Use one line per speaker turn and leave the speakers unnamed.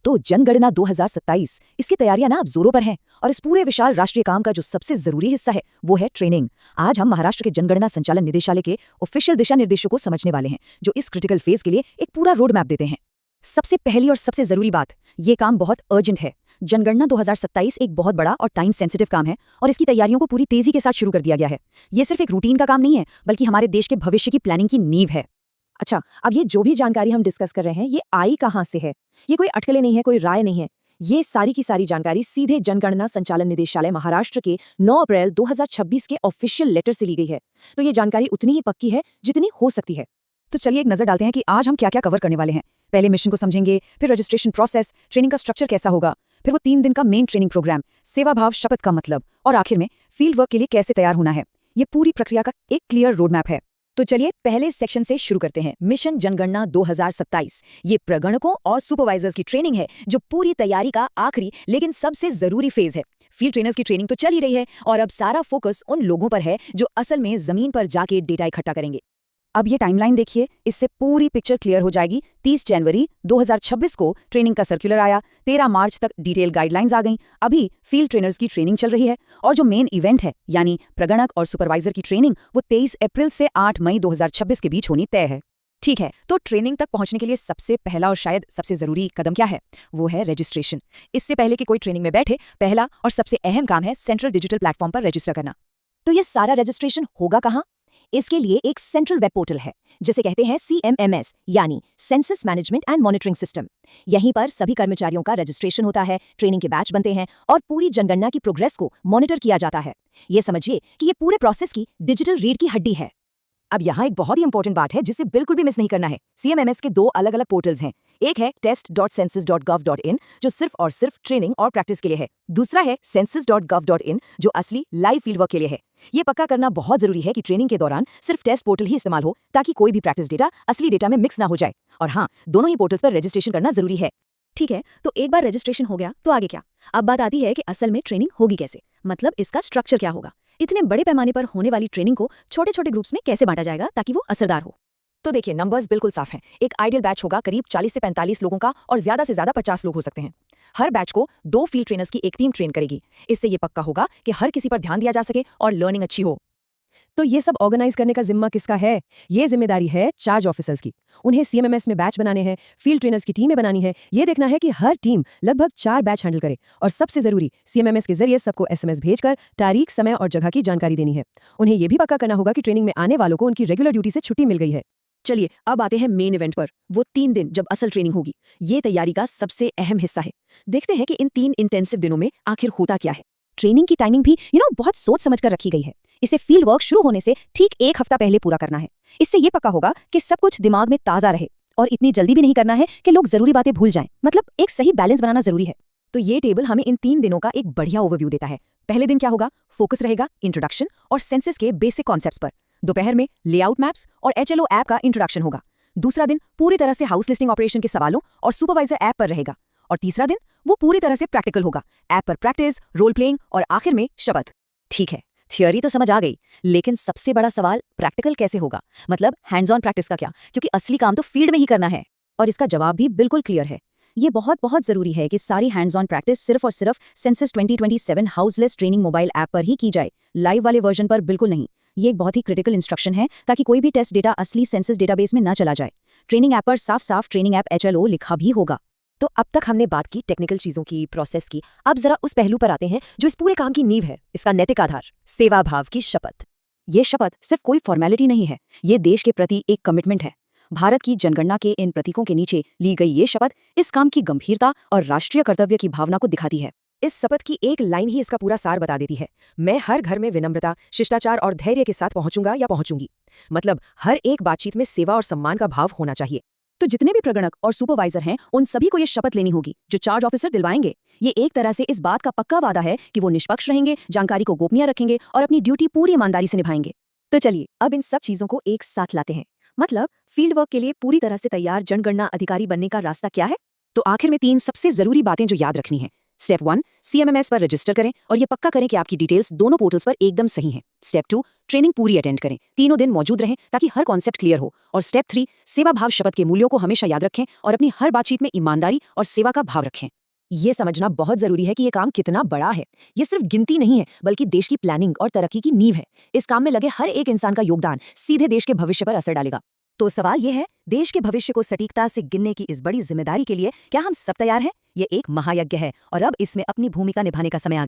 तो जनगणना 2027 इसकी तैयारियां ना अब जोरों पर हैं और इस पूरे विशाल राष्ट्रीय काम का जो सबसे जरूरी हिस्सा है वो है ट्रेनिंग। आज हम महाराष्ट्र के जनगणना संचालन निदेशालय के ऑफिशियल दिशा निर्देशों को समझने वाले हैं जो इस क्रिटिकल फेज के लिए एक पूरा रोड मैप देते हैं। सबसे पहली और सबसे जरूरी बात, ये काम बहुत अर्जेंट है। जनगणना 2027 एक बहुत बड़ा और टाइम सेंसिटिव काम है और इसकी तैयारियों को पूरी तेजी के साथ शुरू कर दिया गया है। ये सिर्फ एक रूटीन का काम नहीं है बल्कि हमारे देश के भविष्य की प्लानिंग की नींव है। अच्छा, अब ये जो भी जानकारी हम डिस्कस कर रहे हैं ये आई कहाँ से है? ये कोई अटकलें नहीं है, कोई राय नहीं है। ये सारी की सारी जानकारी सीधे जनगणना संचालन निदेशालय महाराष्ट्र के 9 अप्रैल 2026 के ऑफिशियल लेटर से ली गई है। तो ये जानकारी उतनी ही पक्की है जितनी हो सकती है। तो चलिए एक नजर डालते हैं कि आज हम क्या क्या कवर करने वाले हैं। पहले मिशन को समझेंगे, फिर रजिस्ट्रेशन प्रोसेस, ट्रेनिंग का स्ट्रक्चर कैसा होगा, फिर वो 3 दिन का मेन ट्रेनिंग प्रोग्राम, सेवा भाव शपथ का मतलब, और आखिर में फील्ड वर्क के लिए कैसे तैयार होना है। ये पूरी प्रक्रिया का एक क्लियर रोड मैप है। तो चलिए पहले सेक्शन से शुरू करते हैं। मिशन जनगणना 2027 ये प्रगणकों और सुपरवाइजर्स की ट्रेनिंग है जो पूरी तैयारी का आखिरी लेकिन सबसे जरूरी फेज है। फील्ड ट्रेनर्स की ट्रेनिंग तो चल ही रही है और अब सारा फोकस उन लोगों पर है जो असल में जमीन पर जाके डेटा इकट्ठा करेंगे। अब ये टाइमलाइन देखिए, इससे पूरी पिक्चर क्लियर हो जाएगी। 30 जनवरी 2026 को ट्रेनिंग का सर्कुलर आया, 13 मार्च तक डिटेल गाइडलाइंस आ गईं। अभी फील्ड ट्रेनर्स की ट्रेनिंग चल रही है और जो मेन इवेंट है यानी प्रगणक और सुपरवाइजर की ट्रेनिंग वो 23 अप्रैल से 8 मई 2026 के बीच होनी तय है। ठीक है, तो ट्रेनिंग तक पहुंचने के लिए सबसे पहला और शायद सबसे जरूरी कदम क्या है? वो है रजिस्ट्रेशन। इससे पहले कि कोई ट्रेनिंग में बैठे, पहला और सबसे अहम काम है सेंट्रल डिजिटल प्लेटफॉर्म पर रजिस्टर करना। तो ये सारा रजिस्ट्रेशन होगा कहाँ? इसके लिए एक सेंट्रल वेब पोर्टल है जिसे कहते हैं CMMS यानी census management and monitoring system. यहीं पर सभी कर्मचारियों का रजिस्ट्रेशन होता है, ट्रेनिंग के बैच बनते हैं और पूरी जनगणना की प्रोग्रेस को मॉनिटर किया जाता है। ये समझिए कि ये पूरे प्रोसेस की डिजिटल रीढ़ की हड्डी है। अब यहाँ एक बहुत ही इंपॉर्टेंट बात है जिसे बिल्कुल भी मिस नहीं करना है। CMMS के 2 अलग अलग पोर्टल्स हैं। एक है test.census.gov.in जो सिर्फ और सिर्फ ट्रेनिंग और प्रैक्टिस के लिए है। दूसरा है census.gov.in जो असली लाइव फील्ड वर्क के लिए है। ये पक्का करना बहुत जरूरी है कि ट्रेनिंग के दौरान सिर्फ टेस्ट पोर्टल ही इस्तेमाल हो ताकि कोई भी प्रैक्टिस डेटा असली डेटा में मिक्स ना हो जाए। और हाँ, दोनों ही पोर्टल्स पर रजिस्ट्रेशन करना जरूरी है। ठीक है, तो एक बार रजिस्ट्रेशन हो गया तो आगे क्या? अब बात आती है कि असल में ट्रेनिंग होगी कैसे, मतलब इसका स्ट्रक्चर क्या होगा। इतने बड़े पैमाने पर होने वाली ट्रेनिंग को छोटे छोटे ग्रुप्स में कैसे बांटा जाएगा ताकि वो असरदार हो? तो देखिए, नंबर्स बिल्कुल साफ हैं। एक आइडियल बैच होगा करीब 40 से 45 लोगों का और ज्यादा से ज्यादा 50 लोग हो सकते हैं। हर बैच को 2 फील्ड ट्रेनर्स की एक टीम ट्रेन करेगी। इससे ये पक्का होगा कि हर किसी पर ध्यान दिया जा सके और लर्निंग अच्छी हो। तो ये सब ऑर्गेनाइज करने का जिम्मा किसका है? ये जिम्मेदारी है चार्ज ऑफिसर्स की। उन्हें CMMS में बैच बनाने हैं, फील्ड ट्रेनर्स की टीमें बनानी है। ये देखना है कि हर टीम लगभग 4 बैच हैंडल करे और सबसे जरूरी CMMS के जरिए सबको SMS भेजकर तारीख, समय और जगह की जानकारी देनी है। उन्हें यह भी पक्का करना होगा कि ट्रेनिंग में आने वालों को उनकी रेगुलर ड्यूटी से छुट्टी मिल गई है। चलिए अब आते हैं मेन इवेंट पर, वो 3 दिन जब असल ट्रेनिंग होगी। ये तैयारी का सबसे अहम हिस्सा है। देखते हैं कि इन 3 इंटेंसिव दिनों में आखिर होता क्या है। ट्रेनिंग की टाइमिंग भी बहुत सोच समझ कर रखी गई है। इसे फील्ड वर्क शुरू होने से ठीक 1 हफ्ता पहले पूरा करना है। इससे ये पक्का होगा कि सब कुछ दिमाग में ताजा रहे और इतनी जल्दी भी नहीं करना है कि लोग जरूरी बातें भूल जाएं। मतलब एक सही बैलेंस बनाना जरूरी है। तो ये टेबल हमें इन 3 दिनों का एक बढ़िया ओवरव्यू देता है। पहले दिन क्या होगा? फोकस रहेगा इंट्रोडक्शन और सेंसस के बेसिक कॉन्सेप्ट्स पर। दोपहर में लेआउट मैप्स और HLO ऐप का इंट्रोडक्शन होगा। दूसरा दिन पूरी तरह से हाउस लिस्टिंग ऑपरेशन के सवालों और सुपरवाइजर ऐप पर रहेगा। और तीसरा दिन वो पूरी तरह से प्रैक्टिकल होगा, ऐप पर प्रैक्टिस, रोल प्लेइंग और आखिर में शपथ। ठीक है, थियोरी तो समझ आ गई, लेकिन सबसे बड़ा सवाल प्रैक्टिकल कैसे होगा? मतलब हैंड्स ऑन प्रैक्टिस का क्या? क्योंकि असली काम तो फील्ड में ही करना है। और इसका जवाब भी बिल्कुल क्लियर है। ये बहुत बहुत जरूरी है कि सारी हैंड्स ऑन प्रैक्टिस सिर्फ और सिर्फ census 2027 house list training mobile app पर ही की जाए, लाइव वाले वर्जन पर बिल्कुल नहीं। ये एक बहुत ही क्रिटिकल इंस्ट्रक्शन है ताकि कोई भी टेस्ट डेटा असली सेंसस डेटाबेस में न चला जाए। ट्रेनिंग ऐप पर साफ साफ ट्रेनिंग ऐप HLO लिखा भी होगा। तो अब तक हमने बात की टेक्निकल चीजों की, प्रोसेस की। अब जरा उस पहलू पर आते हैं जो इस पूरे काम की नींव है, इसका नैतिक आधार, सेवा भाव की शपथ। ये शपथ सिर्फ कोई फॉर्मेलिटी नहीं है, ये देश के प्रति एक कमिटमेंट है। भारत की जनगणना के इन प्रतीकों के नीचे ली गई ये शपथ इस काम की गंभीरता और राष्ट्रीय कर्तव्य की भावना को दिखाती है। इस शपथ की एक लाइन ही इसका पूरा सार बता देती है। मैं हर घर में विनम्रता, शिष्टाचार और धैर्य के साथ पहुंचूंगा या पहुंचूंगी। मतलब हर एक बातचीत में सेवा और सम्मान का भाव होना चाहिए। तो जितने भी प्रगणक और सुपरवाइजर हैं उन सभी को ये शपथ लेनी होगी जो चार्ज ऑफिसर दिलवाएंगे। ये एक तरह से इस बात का पक्का वादा है कि वो निष्पक्ष रहेंगे, जानकारी को गोपनीय रखेंगे और अपनी ड्यूटी पूरी ईमानदारी से निभाएंगे। तो चलिए अब इन सब चीजों को एक साथ लाते हैं। मतलब फील्ड वर्क के लिए पूरी तरह से तैयार जनगणना अधिकारी बनने का रास्ता क्या है? तो आखिर में 3 सबसे जरूरी बातें जो याद रखनी है। स्टेप 1, CMMS पर रजिस्टर करें और ये पक्का करें कि आपकी डिटेल्स दोनों पोर्टल्स पर एकदम सही हैं। स्टेप 2, ट्रेनिंग पूरी अटेंड करें, तीनों दिन मौजूद रहें ताकि हर कॉन्सेप्ट क्लियर हो। और स्टेप 3, सेवा भाव शपथ के मूल्यों को हमेशा याद रखें और अपनी हर बातचीत में ईमानदारी और सेवा का भाव रखें। ये समझना बहुत जरूरी है कि ये काम कितना बड़ा है। ये सिर्फ गिनती नहीं है, बल्कि देश की प्लानिंग और तरक्की की नींव है। इस काम में लगे हर एक इंसान का योगदान सीधे देश के भविष्य पर असर डालेगा। तो सवाल ये है, देश के भविष्य को सटीकता से गिनने की इस बड़ी जिम्मेदारी के लिए क्या हम सब तैयार हैं? ये एक महायज्ञ है और अब इसमें अपनी भूमिका निभाने का समय आ